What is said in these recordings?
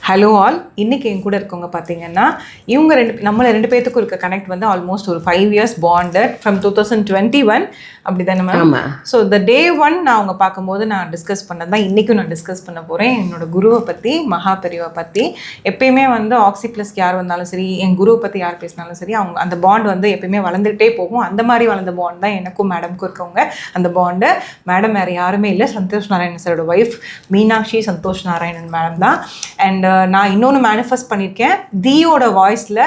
Hello all, இன்றைக்கி என் கூட இருக்கவங்க பார்த்தீங்கன்னா இவங்க நம்மளை ரெண்டு பேர்த்துக்கும் இருக்க கனெக்ட் வந்து ஆல்மோஸ்ட் ஒரு 5 years பாண்டட் ஃப்ரம் 2021 அப்படி தானே ma'am? So the day one நான் அவங்க பார்க்கும்போது நான் டிஸ்கஸ் பண்ணது தான் இன்றைக்கும் நான் டிஸ்கஸ் பண்ண போகிறேன். என்னோட குருவை பற்றி, மகா பெரியவா பற்றி. எப்பயுமே வந்து ஆக்சி ப்ளஸ்க்கு யார் வந்தாலும் சரி, என் குருவை பற்றி யார் பேசினாலும் சரி, அவங்க அந்த பாண்ட் வந்து எப்பயுமே வளர்ந்துகிட்டே போகும். அந்த மாதிரி வளர்ந்த பாண்ட் தான் எனக்கும் மேடமுக்கும் இருக்கவங்க. அந்த பாண்டு மேடம் வேறு யாருமே இல்லை, சந்தோஷ் நாராயணன் சாரோட ஒய்ஃப் மீனாட்சி சந்தோஷ் நாராயணன் மேடம் தான். அண்ட் நான் இன்னொன்று மேனிஃபெஸ்ட் பண்ணியிருக்கேன். தீயோட வாய்ஸில்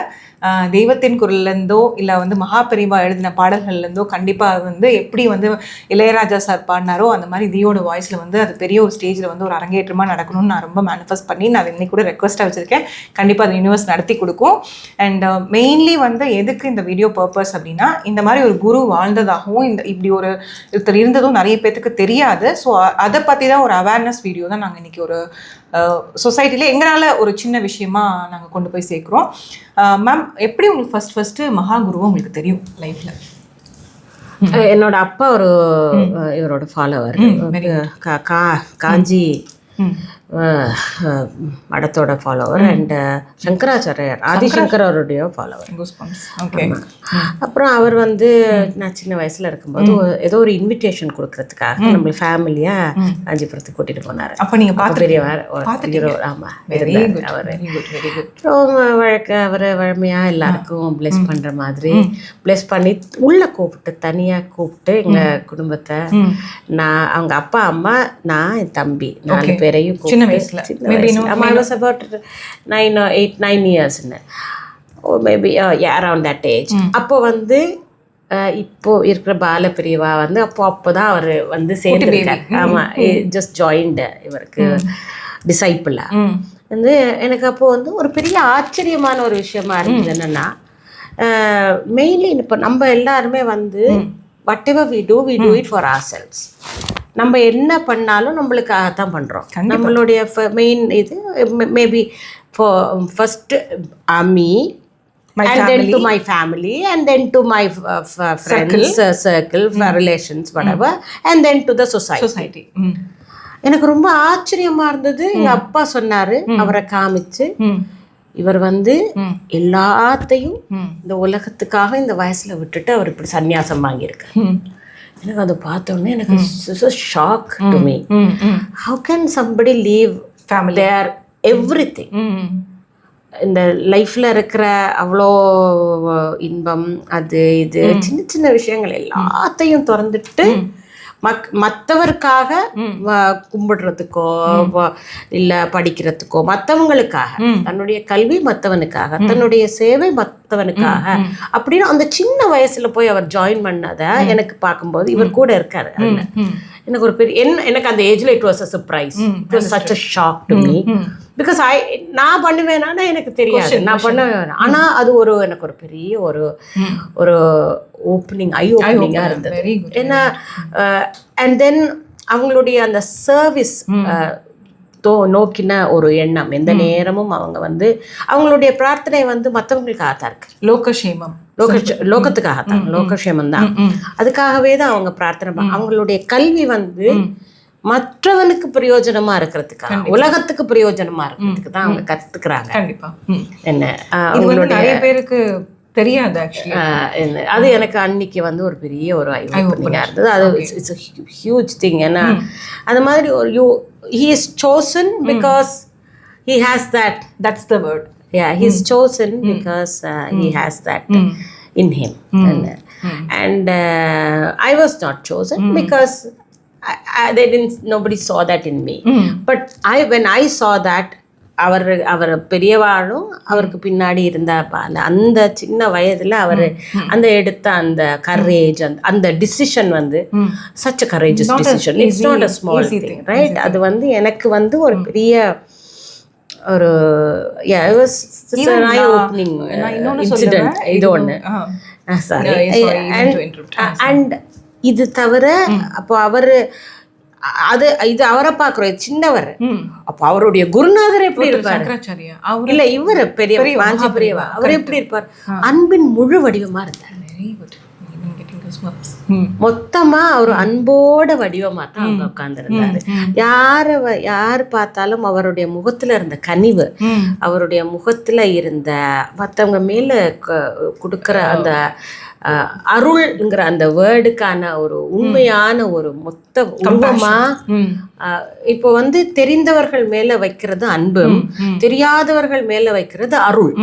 தெய்வத்தின் குரல்லேருந்தோ இல்லை வந்து மகா பெரியவா எழுதின பாடல்கள்லேருந்தோ கண்டிப்பாக வந்து எப்படி வந்து இளையராஜா சார் பாடினாரோ அந்த மாதிரி தீயோட வாய்ஸில் வந்து அது பெரிய ஒரு ஸ்டேஜில் வந்து ஒரு அரங்கேற்றமாக நடக்கணும்னு நான் ரொம்ப மேனிஃபெஸ்ட் பண்ணி நான் இன்னைக்கு கூட ரெக்வஸ்ட்டாக வச்சுருக்கேன். கண்டிப்பாக அது யூனிவர்ஸ் நடத்தி கொடுக்கும். அண்ட் மெயின்லி வந்து எதுக்கு இந்த வீடியோ பர்பஸ் அப்படின்னா, இந்த மாதிரி ஒரு குரு வாழ்ந்ததாகவும் இப்படி ஒரு ஒருத்தர் இருந்ததும் நிறைய பேர்த்துக்கு தெரியாது. ஸோ அதை பற்றி தான் ஒரு அவேர்னஸ் வீடியோ தான் நாங்கள் இன்றைக்கி ஒரு சொசைட்டியில் எங்களால் ஒரு சின்ன விஷயமா நாங்கள் கொண்டு போய் சேர்க்குறோம். மேம், எப்படி உங்களுக்கு ஃபஸ்ட்டு மகா குருவை உங்களுக்கு தெரியும் லைஃப்பில்? என்னோட அப்பா ஒரு இவரோட follower, Kanchi மடத்தோட follower and Sankaracharyar ஆதிசங்கரோடைய follower. அப்புறம் அவர் வந்து நான் சின்ன வயசுல இருக்கும்போது ஏதோ ஒரு இன்விடேஷன் கொடுக்கறதுக்காக நம்ம ஃபேமிலியாக காஞ்சிபுரத்துக்கு கூட்டிட்டு போனார். அப்போ நீங்கள் பெரியவர். ஆமாம், அவர் வழமையாக எல்லாருக்கும் பிளெஸ் பண்ணுற மாதிரி பிளெஸ் பண்ணி உள்ளே கூப்பிட்டு, தனியாக கூப்பிட்டு எங்கள் குடும்பத்தை, நான், அவங்க அப்பா அம்மா, நான், என் தம்பி 4 பேரையும் சின்ன வயசுல I was about 9 years maybe around that age. அப்போ வந்து இப்போ இருக்கிற பால பிரிவா வந்து அப்போதான் அவர் வந்து சேர்ந்துருக்காரு. ஆமாம், ஜஸ்ட் ஜாயின்டு இவருக்கு டிசைப்பிளா வந்து. எனக்கு அப்போ வந்து ஒரு பெரிய ஆச்சரியமான ஒரு விஷயமா இருந்தது என்னன்னா, மெயின்லி இப்போ நம்ம எல்லாருமே வந்து whatever we do it for ourselves. நம்ம என்ன பண்ணாலும் நம்மளுக்காக தான் பண்ணுறோம். நம்மளுடைய மெயின் இது maybe first me, and then to my family, and then to my friends circle, relations, whatever, and then to the society. எனக்கு ரொம்ப ஆச்சரியமா இருந்தது. எங்க அப்பா சொன்னாரு, அவரை காமிச்சு, இவர் வந்து எல்லாத்தையும் இந்த உலகத்துக்காக இந்த வயசுல விட்டுட்டு அவர் இப்படி சன்னியாசம் வாங்கியிருக்காரு. எனக்கு அதை பார்த்தோன்னே எனக்கு shock to me. How can somebody leave there everything? இந்த லைஃப்பில் இருக்கிற அவ்வளோ இன்பம், அது இது சின்ன சின்ன விஷயங்கள் எல்லாத்தையும் திறந்துட்டு மற்றவருக்காக கும்பிடுறதுக்கோ இல்லை படிக்கிறதுக்கோ, மற்றவங்களுக்காக, தன்னுடைய கல்வி மற்றவனுக்காக, தன்னுடைய சேவை மற்றவனுக்காக அப்படின்னு அந்த சின்ன வயசுல போய் அவர் ஜாயின் பண்ணதை எனக்கு பார்க்கும்போது, இவர் கூட இருக்காரு. எனக்கு ஒரு பெரிய எனக்கு அந்த ஏஜ்ல it was a surprise. It was such a shock to me. Because நான் பண்ணுவேனா எனக்கு தெரியாது, நான் பண்ணுவேன். ஆனால் அது எனக்கு ஒரு பெரிய ஒரு ஓப்பனிங், ஐ ஓப்பனிங்காக இருந்தது. ஏன்னா அண்ட் தென் அவங்களுடைய அந்த சர்வீஸ் நோக்கின ஒரு எண்ணம், எந்த நேரமும் அவங்க வந்து அவங்களுடைய பிரார்த்தனை வந்து மற்றவங்களுக்காக தான் இருக்கு. லோகக்ஷேமம், லோகத்துக்காக தான், லோகக்ஷேமம் தான். அதுக்காகவே தான் அவங்க பிரார்த்தனை. அவங்களுடைய கல்வி வந்து மற்றவனுக்கு பிரயோஜனமா இருக்கிறதுக்காக, உலகத்துக்கு பிரயோஜனமா இருக்கிறதுக்கு தான் அவங்க கத்துக்கிறாங்க. கண்டிப்பா. என்ன நிறைய பேருக்கு தெரியாது ஆக்சுவலி. அது எனக்கு அன்னைக்கு வந்து ஒரு பெரிய ஒரு ஐ-ஓப்பனிங்கா இருந்தது. அது இட்ஸ் a huge thing. ஏன்னா அது மாதிரி ஒரு he is chosen because he has that's the word. Yeah, he is chosen because he has that in him. And I was not chosen because nobody saw that in me. But when I saw that, அவர் பெரியவாளும் அவருக்கு பின்னாடி இருந்த அந்த சின்ன வயதுல அவர் அந்த எடுத்த அந்த courage, அந்த டிசிஷன் வந்து such a courageous decision. It's not a small thing, right? அது வந்து எனக்கு வந்து ஒரு பெரிய ஒரு eye opening incident. இது ஒன்று. சாரி. அண்ட் இது தவிர அப்போ இது அவரை பார்க்குறோம், சின்னவர். அப்போ அவருடைய குருநாதர் எப்படி இருப்பார்? இல்ல, இவர் பெரிய காஞ்சி பெரியவா, அவர் எப்படி இருப்பார்? அன்பின் முழு வடிவமா இருந்தார். மொத்தமா ஒரு அன்போட வடிவமா தான் அவங்க உட்கார்ந்துருந்தாரு. யாரு பார்த்தாலும் அவருடைய முகத்துல இருந்த கனிவு, அவருடைய முகத்துல இருந்த மற்றவங்க மேல கொடுக்குற அந்த அருள்ங்கிற அந்த வேர்டுக்கான ஒரு உண்மையான ஒரு மொத்த உருவமா இப்போ வந்து தெரிந்தவர்கள் மேல வைக்கிறது அன்பும், தெரியாதவர்கள் மேல வைக்கிறது அருள்.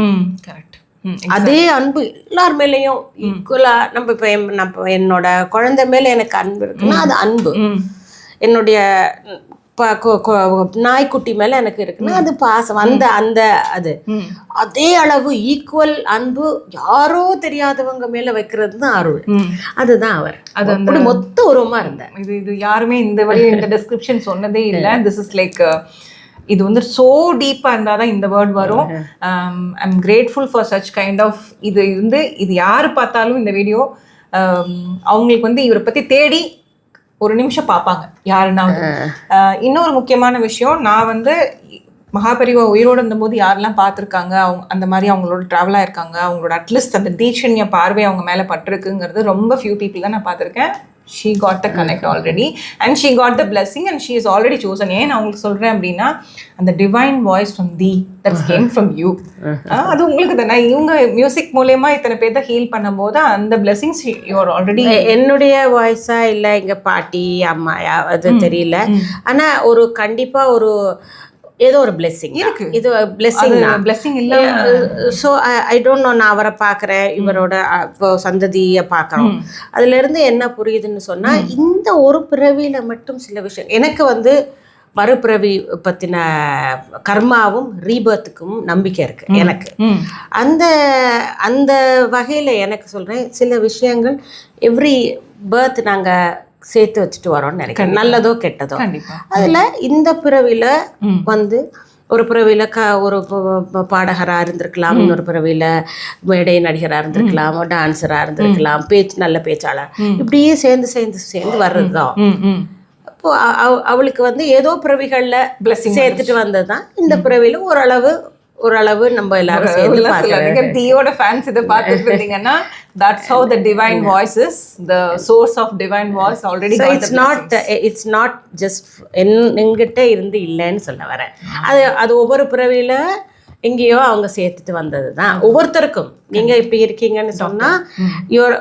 அதே அன்பு எல்லார் மேலேயும் ஈக்குவலா. நம்ம இப்போ என்னோட குழந்தை மேல எனக்கு அன்பு இருக்குன்னா அது அன்பு. என்னுடைய நாய்க்குட்டி மேல எனக்கு இருக்குன்னா அது பாசம். அந்த அது அதே அளவு ஈக்குவல் அன்பு யாரோ தெரியாதவங்க மேல வைக்கிறது தான் அருள். அதுதான் அவர். அது அப்படி மொத்த உருவமா இருந்தார். இது யாருமே இந்த வழியில் இந்த டிஸ்கிரிப்ஷன் சொன்னதே இல்லை. திஸ் இஸ் லைக் இது வந்து ஸோ டீப்பாக இருந்தால் தான் இந்த வேர்ட் வரும். I am grateful for such kind of இது யார் பார்த்தாலும் இந்த வீடியோ அவங்களுக்கு வந்து இவரை பற்றி தேடி ஒரு நிமிஷம் பார்ப்பாங்க யாருன்னா. இன்னொரு முக்கியமான விஷயம், நான் வந்து மகாபெரிவா உயிரோடு இருந்தபோது யாரெல்லாம் பார்த்துருக்காங்க, அவங்க அந்த மாதிரி அவங்களோட ட்ராவலாக இருக்காங்க, அவங்களோட அட்லீஸ்ட் அந்த தீட்சண்ய பார்வை அவங்க மேலே பட்டிருக்குங்கிறது ரொம்ப ஃபியூ பீப்புள் தான் நான் பார்த்துருக்கேன். she got the connect already and she got the blessing and she is already chosen. ஏன் நான் உங்களுக்கு சொல்கிறேன் அப்படின்னா, அந்த divine voice from thee that came from you, அது உங்களுக்கு தானே. இவங்க மியூசிக் மூலயமா இத்தனை பேர் தான் ஹீல் பண்ணும்போது அந்த blessings you are already. என்னுடைய வாய்ஸா இல்லை எங்கள் பாட்டி அம்மா அது தெரியல, ஆனால் ஒரு கண்டிப்பாக ஒரு ஏதோ ஒரு பிளெஸிங் இருக்கு. இது பிளெஸிங் இல்ல. So I don't know. நான் அவரை பார்க்குறேன், இவரோட சந்ததியை பார்க்குறோம். அதுல இருந்து என்ன புரியுதுன்னு சொன்னா, இந்த ஒரு பிறவியில மட்டும் சில விஷயம் எனக்கு வந்து மறுபிறவி பத்தின கர்மாவும் ரீபர்த்துக்கும் நம்பிக்கை இருக்கு எனக்கு. அந்த அந்த வகையில எனக்கு சொல்றேன், சில விஷயங்கள் எவ்ரி பர்த் நாங்க சேர்த்து வச்சுட்டு வரோம்னு நினைக்கிறேன், நல்லதோ கெட்டதோ. அதுல இந்த பிறவில வந்து ஒரு பிறவில ஒரு பாடகராக இருந்திருக்கலாம், இன்னொரு பிறவில மேடை நடிகராக இருந்திருக்கலாம், டான்ஸராக இருந்திருக்கலாம், நல்ல பேச்சாளர், இப்படியே சேர்ந்து சேர்ந்து சேர்ந்து வர்றதுதான். அப்போ அவளுக்கு வந்து ஏதோ பிறவிகள்ல சேர்த்துட்டு வந்தது தான் இந்த பிறவில ஓரளவு நம்ம எல்லாரும் சேர்ந்து பார்க்கலாம். தீயோட ஃபேன்ஸ் இதை பார்த்துட்டு இருந்தீங்கன்னா, that's how the divine voice is, the source of divine voice already. So it's not just என்கிட்ட இருந்து இல்லைன்னு சொல்ல வரேன். அது ஒவ்வொரு பிறவியில எங்கேயோ அவங்க சேர்த்துட்டு வந்தது தான். ஒவ்வொருத்தருக்கும் நீங்க இப்படி இருக்கீங்கன்னு சொன்னா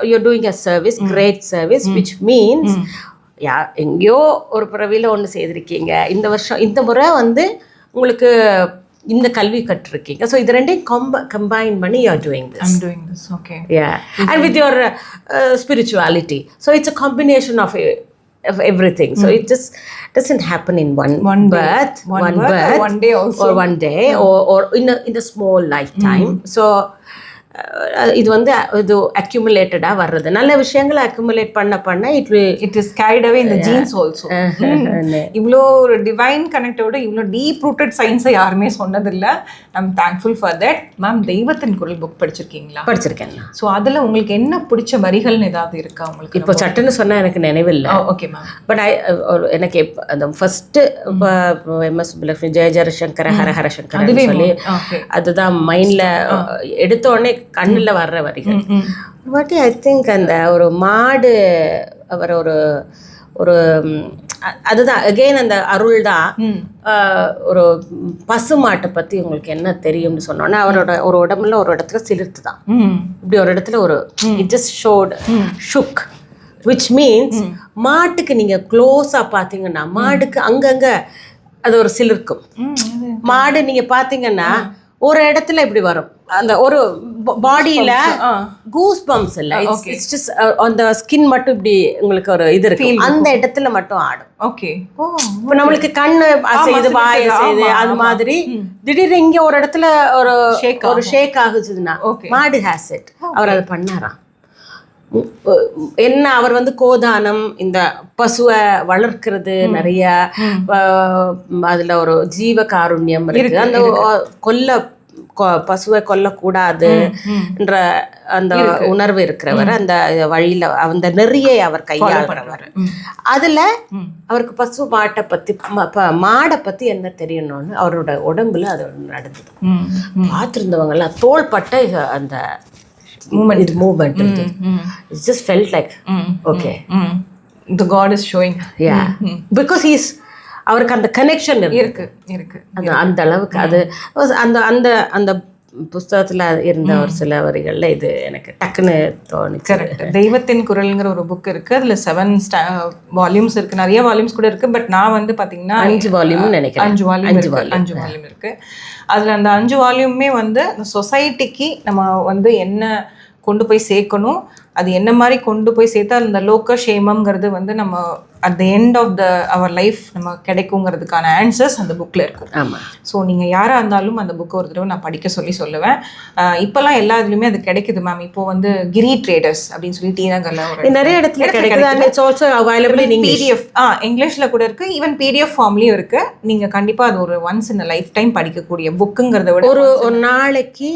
you're doing a service, great service, which means எங்கேயோ ஒரு பிறவியில ஒன்று செய்திருக்கீங்க. இந்த வருஷம் இந்த முறை வந்து உங்களுக்கு இந்த கல்வி கற்றுருக்கீங்க. ஸோ இது ரெண்டையும் கம்பைன் பண்ணி you are doing this. I'm doing this, okay. Yeah. And with your spirituality. So it's a combination of everything. So it just doesn't happen in one birth, one day also, or one day, or in a small lifetime. So இது வந்து இது அக்யூமுலேட்டடாக வர்றது. நல்ல விஷயங்களை accumulate பண்ண it is carried away இந்த jeans also. இவ்வளோ ஒரு டிவைன் கனெக்டோட இவ்வளோ டீப் ரூட்டட் சயின்ஸை யாருமே சொன்னதில்லை. I'm thankful for that. Ma'am, தெய்வத்தின் குரல் புக் படிச்சிருக்கீங்களா? படிச்சிருக்கேன். ஸோ அதில் உங்களுக்கு என்ன பிடிச்ச வரிகள்னு ஏதாவது இருக்கா உங்களுக்கு? இப்போ சட்டுன்னு சொன்னால் எனக்கு நினைவில்லை. Okay ma'am. பட் எனக்கு அந்த ஃபஸ்ட்டு இப்போ எம்எஸ் சுப்புலட்சுமி ஜெயசங்கர ஹர சங்கர் சொல்லி அதுதான் மைண்டில் எடுத்தோடனே கண்ணில் வர்ற வரிகள். வாட்டி ஐ திங்க் அந்த ஒரு மாடு அவர் ஒரு அதுதான் அகெயின் அந்த அருள் தான். ஒரு பசு மாட்டை பற்றி உங்களுக்கு என்ன தெரியும்னு சொன்னோன்னா, அவரோட ஒரு உடம்புல ஒரு இடத்துல சிலிர்த்து தான், இப்படி ஒரு இடத்துல ஒரு இட் ஜஸ்ட் ஷோட் ஷுக், விச் மீன்ஸ் மாட்டுக்கு நீங்கள் க்ளோஸாக பார்த்தீங்கன்னா மாடுக்கு அங்கங்கே அது ஒரு சிலிர்க்கும். மாடு நீங்கள் பார்த்தீங்கன்னா ஒரு இடத்துல இப்படி வரும், அந்த ஒரு பாடியில கூஸ் பம்ப்ஸ் இல்லை, இட்ஸ் ஜஸ்ட் அந்த ஸ்கின் மட்டும் இப்படி உங்களுக்கு ஒரு இது இருக்கு, அந்த இடத்துல மட்டும் ஆடும். ஓகே. இப்போ நம்மளுக்கு கண்ணு அசையுது, வாய் அசையுது, அது மாதிரி திடீர்னு இங்க ஒரு இடத்துல ஒரு ஷேக் ஆகுச்சுன்னா மாடு ஹேஸ் இட். அவர் அதை பண்ணாராம். என்ன அவர் வந்து கோதானம், இந்த பசுவை வளர்க்கிறது, நிறைய அதுல ஒரு ஜீவ காருண்யம் இருக்கு. அந்த பசுவை கொல்லக்கூடாது என்ற அந்த உணர்வு இருக்கிறவர், அந்த வழியில அந்த நெறியை அவர் கையாளுறவர். அதுல அவருக்கு பசு மாட்டை பத்தி மாடை பத்தி என்ன தெரியணும்னு அவரோட உடம்புல அது நடந்தது. பார்த்துருந்தவங்க எல்லாம் தோள்பட்ட அந்த இது மூமெண்ட் இருக்கு. It's just felt like okay the god is showing. yeah because he's அவருக்கு அந்த கனெக்ஷன் இருக்கு அந்த அளவுக்கு அது அந்த அந்த அந்த புஸ்தகத்துல இருந்த ஒரு சில வரிகள்ல இது எனக்கு டக்குன்னு தோணுச்சு. கரெக்ட். தெய்வத்தின் குரல்ங்கிற ஒரு புக் இருக்கு. அதுல 7 வால்யூம்ஸ் இருக்கு. நிறைய வால்யூம்ஸ் கூட இருக்கு. பட் நான் வந்து பாத்தீங்கன்னா 5 வால்யூம் நினைக்கிறேன். 5 வால்யூம் இருக்கு. அதுல அந்த 5 வால்யூமே வந்து சொசைட்டிக்கு நம்ம வந்து என்ன கொண்டு போய் சேர்க்கணும், அது என்ன மாதிரி கொண்டு போய் சேர்த்தா அந்த லோக்க க்ஷேமம்ங்கிறது வந்து நம்ம at the end of our life நம்ம கிடைக்குங்கிறதுக்கான ஆன்சர்ஸ் அந்த புக்கில் இருக்கும். ஆமாம். ஸோ நீங்கள் யாராக இருந்தாலும் அந்த புக்கை ஒரு தடவை நான் படிக்க சொல்லுவேன். இப்போல்லாம் எல்லா இதுலையுமே அது கிடைக்குது மேம். இப்போ வந்து கிரி ட்ரேடர்ஸ் அப்படின்னு சொல்லி டி நகரில் நிறைய இடத்துல கிடைக்குது. பிடிஎஃப் இங்கிலீஷில் கூட இருக்குது. ஈவன் பிடிஎஃப் ஃபார்ம்லேயும் இருக்குது. நீங்கள் கண்டிப்பாக அது ஒரு ஒன்ஸ் இன் லைஃப் டைம் படிக்கக்கூடிய புக்குங்கிறத விட ஒரு நாளைக்கு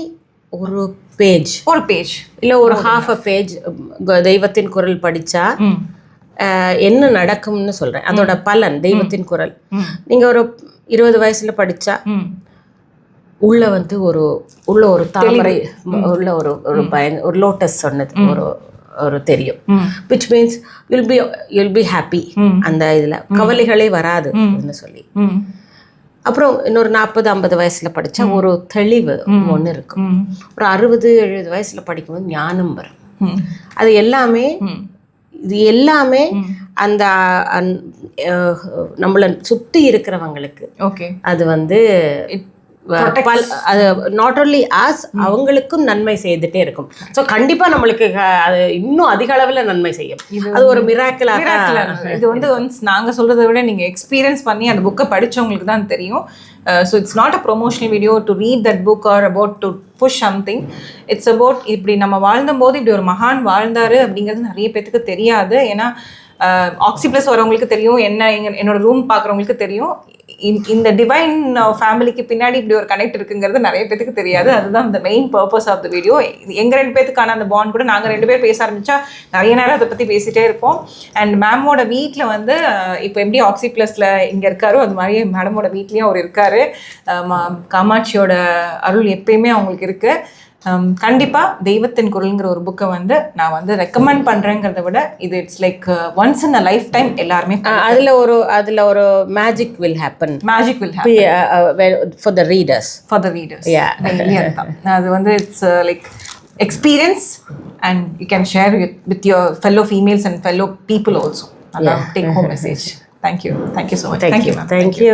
ஒரு பேஜ் இல்லை ஒரு ஹாஃப் அ பேஜ் தெய்வத்தின் குரல் படித்தா என்ன நடக்கும்னு சொல்கிறேன். அதோட பலன் தெய்வத்தின் குரல் நீங்கள் ஒரு 20 வயசுல படித்தா உள்ள வந்து உள்ள ஒரு தாமரை உள்ள ஒரு லோட்டஸ் சொன்னது ஒரு தெரியும். Which means you'll be happy. அந்த இதில் கவலைகளே வராது சொல்லி. அப்புறம் இன்னொரு 40-50 வயசுல படித்தா ஒரு தெளிவு ஒன்று இருக்கும். ஒரு 60-70 வயசுல படிக்கும்போது ஞானம் வரும். அது எல்லாமே இது எல்லாமே அந்த நம்மளை சுற்றி இருக்கிறவங்களுக்கு அது வந்து அது நாட் ஓன்லி ஆஸ் அவங்களுக்கும் நன்மை செய்துட்டே இருக்கும். ஸோ கண்டிப்பாக நம்மளுக்கு அது இன்னும் அதிக அளவில் நன்மை செய்யும். அது ஒரு மிராக்கிளாக. இது வந்து ஒன்ஸ் நாங்கள் சொல்கிறத விட நீங்கள் எக்ஸ்பீரியன்ஸ் பண்ணி அந்த புக்கை படித்தவங்களுக்கு தான் தெரியும். So it's not a promotional video to read that book or about to push something. It's about இப்படி நம்ம வாழ்ந்தபோது இப்படி ஒரு மகான் வாழ்ந்தார் அப்படிங்கிறது நிறைய பேத்துக்கு தெரியாது. ஏன்னா ஆக்சிப்ளஸ் வரவங்களுக்கு தெரியும், என்னோட ரூம் பார்க்குறவங்களுக்கு தெரியும். இந்த டிவைன் ஃபேமிலிக்கு பின்னாடி இப்படி ஒரு கனெக்ட் இருக்குங்கிறது நிறைய பேருக்கு தெரியாது. அதுதான் இந்த main purpose of the video. எங்கள் 2 பேத்துக்கான அந்த பாண்ட் கூட நாங்கள் 2 பேர் பேச ஆரம்பித்தா நிறைய நேரம் அதை பற்றி பேசிகிட்டே இருப்போம். அண்ட் மேமோட வீட்டில் வந்து இப்போ எப்படி ஆக்சிப்ளஸில் இங்கே இருக்காரோ அது மாதிரி மேடமோட வீட்லேயும் அவர் இருக்கார். காமாட்சியோட அருள் எப்பயுமே அவங்களுக்கு இருக்குது. கண்டிப்பாக தெய்வத்தின் குரல்ங்கிற ஒரு புக்கை வந்து நான் வந்து ரெக்கமெண்ட் பண்ணுறேங்கிறத விட இது it's like once in a lifetime எல்லாருமே அதில் ஒரு magic will happen for the readers அது வந்து it's like experience and you can share with your fellow females and fellow people also. அதான் take home message. Thank you so much. Thank you.